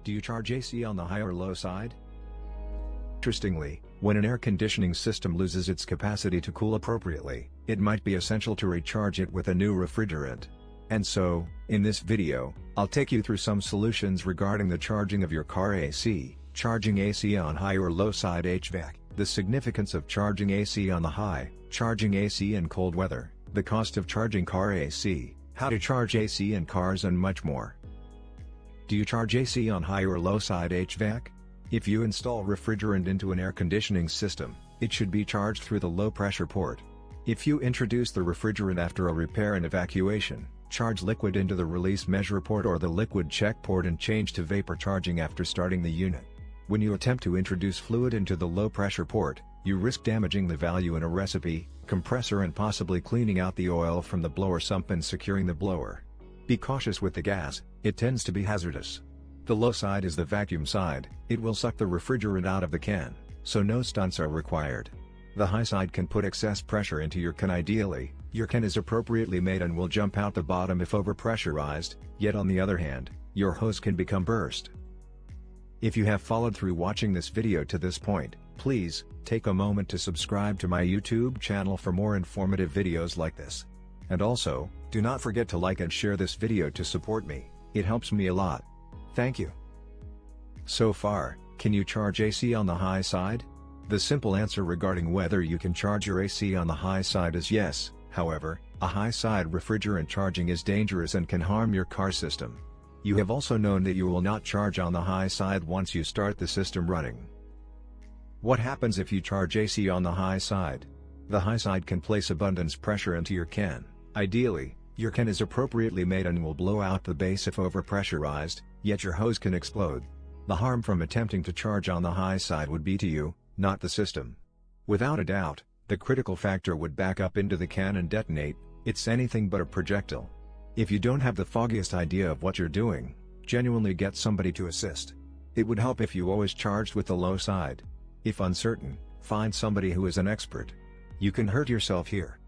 Do you charge AC on the high or low side? Interestingly, when an air conditioning system loses its capacity to cool appropriately, it might be essential to recharge it with a new refrigerant. And so, in this video, I'll take you through some solutions regarding the charging of your car AC, charging AC on high or low side HVAC, the significance of charging AC on the high, charging AC in cold weather, the cost of charging car AC, how to charge AC in cars and much more. Do you charge AC on high or low side HVAC? If you install refrigerant into an air conditioning system, it should be charged through the low pressure port. If you introduce the refrigerant after a repair and evacuation, charge liquid into the release measure port or the liquid check port and change to vapor charging after starting the unit. When you attempt to introduce fluid into the low pressure port, you risk damaging the value in a recipe, compressor and possibly cleaning out the oil from the blower sump and securing the blower. Be cautious with the gas, it tends to be hazardous. The low side is the vacuum side, it will suck the refrigerant out of the can, so no stunts are required. The high side can put excess pressure into your can. Ideally, your can is appropriately made and will jump out the bottom if overpressurized, yet on the other hand, your hose can become burst. If you have followed through watching this video to this point, please, take a moment to subscribe to my YouTube channel for more informative videos like this. And also, do not forget to like and share this video to support me, it helps me a lot. Thank you. So far, can you charge AC on the high side? The simple answer regarding whether you can charge your AC on the high side is yes. However, a high side refrigerant charging is dangerous and can harm your car system. You have also known that you will not charge on the high side once you start the system running. What happens if you charge AC on the high side? The high side can place abundance pressure into your can. Ideally, your can is appropriately made and will blow out the base if overpressurized, yet your hose can explode. The harm from attempting to charge on the high side would be to you, not the system. Without a doubt, the critical factor would back up into the can and detonate. It's anything but a projectile. If you don't have the foggiest idea of what you're doing, genuinely get somebody to assist. It would help if you always charged with the low side. If uncertain, find somebody who is an expert. You can hurt yourself here.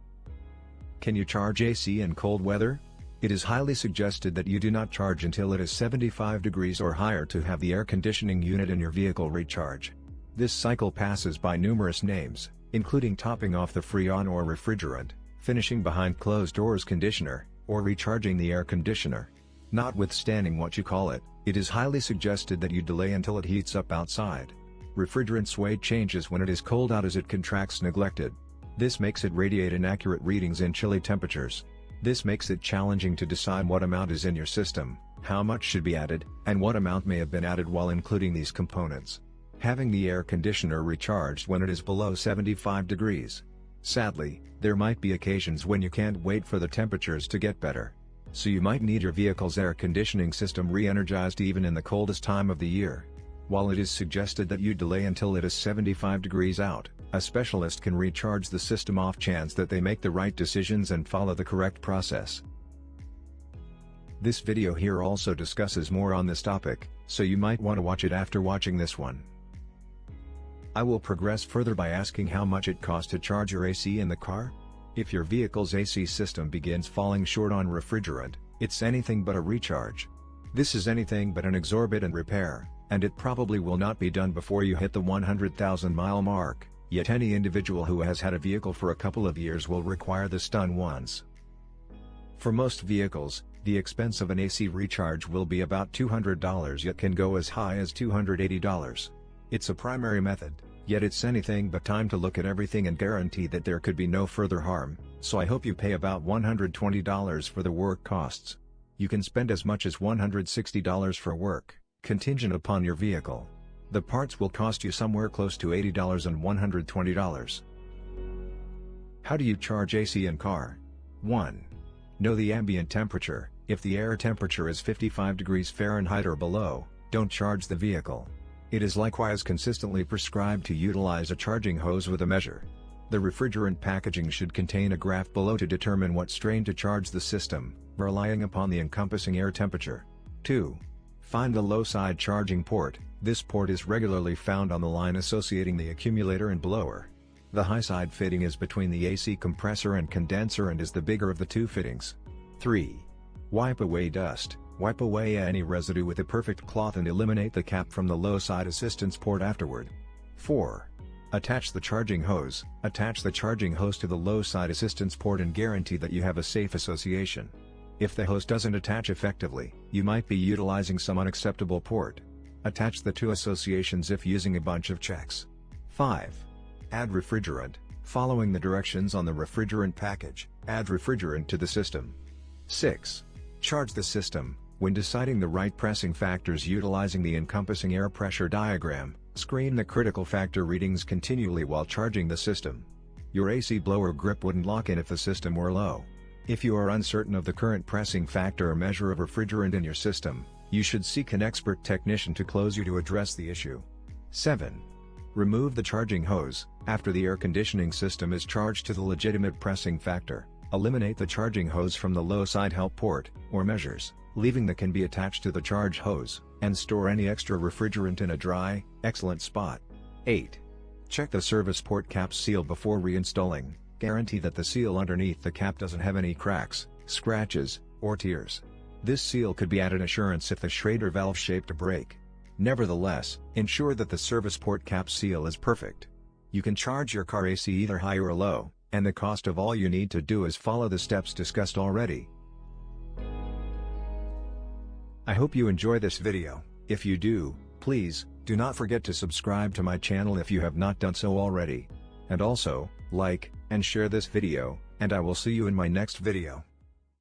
Can you charge AC in cold weather? It is highly suggested that you do not charge until it is 75 degrees or higher to have the air conditioning unit in your vehicle recharge. This cycle passes by numerous names, including topping off the freon or refrigerant, finishing behind closed doors conditioner, or recharging the air conditioner. Notwithstanding what you call it, it is highly suggested that you delay until it heats up outside. Refrigerant's weight changes when it is cold out as it contracts neglected. This makes it radiate inaccurate readings in chilly temperatures. This makes it challenging to decide what amount is in your system, how much should be added, and what amount may have been added while including these components. Having the air conditioner recharged when it is below 75 degrees. Sadly, there might be occasions when you can't wait for the temperatures to get better. So you might need your vehicle's air conditioning system re-energized even in the coldest time of the year. While it is suggested that you delay until it is 75 degrees out, a specialist can recharge the system off chance that they make the right decisions and follow the correct process. This video here also discusses more on this topic, so you might want to watch it after watching this one. I will progress further by asking how much it costs to charge your AC in the car? If your vehicle's AC system begins falling short on refrigerant, it's anything but a recharge. This is anything but an exorbitant repair, and it probably will not be done before you hit the 100,000 mile mark, yet any individual who has had a vehicle for a couple of years will require this done once. For most vehicles, the expense of an AC recharge will be about $200 yet can go as high as $280. It's a primary method, yet it's anything but time to look at everything and guarantee that there could be no further harm, so I hope you pay about $120 for the work costs. You can spend as much as $160 for work, contingent upon your vehicle. The parts will cost you somewhere close to $80 and $120. How do you charge AC in car? 1. Know the ambient temperature. If the air temperature is 55 degrees Fahrenheit or below, don't charge the vehicle. It is likewise consistently prescribed to utilize a charging hose with a measure. The refrigerant packaging should contain a graph below to determine what strain to charge the system, relying upon the encompassing air temperature. 2. Find the low side charging port. This port is regularly found on the line associating the accumulator and blower. The high side fitting is between the AC compressor and condenser and is the bigger of the two fittings. 3. Wipe away dust. Wipe away any residue with a perfect cloth and eliminate the cap from the low side assistance port afterward. 4. Attach the charging hose. Attach the charging hose to the low side assistance port and guarantee that you have a safe association. If the hose doesn't attach effectively, you might be utilizing some unacceptable port. Attach the two associations if using a bunch of checks. 5. Add refrigerant. Following the directions on the refrigerant package, add refrigerant to the system. 6. Charge the system. When deciding the right pressing factors utilizing the encompassing air pressure diagram, screen the critical factor readings continually while charging the system. Your AC blower grip wouldn't lock in if the system were low. If you are uncertain of the current pressing factor or measure of refrigerant in your system, you should seek an expert technician to close you to address the issue. 7. Remove the charging hose. After the air conditioning system is charged to the legitimate pressing factor, eliminate the charging hose from the low side help port, or measures, leaving the can be attached to the charge hose, and store any extra refrigerant in a dry, excellent spot. 8. Check the service port cap seal before reinstalling. Guarantee that the seal underneath the cap doesn't have any cracks, scratches, or tears. This seal could be added assurance if the Schrader valve shaped to break. Nevertheless, ensure that the service port cap seal is perfect. You can charge your car AC either high or low, and the cost of all you need to do is follow the steps discussed already. I hope you enjoy this video. If you do, please, do not forget to subscribe to my channel if you have not done so already. And also, like, and share this video, and I will see you in my next video.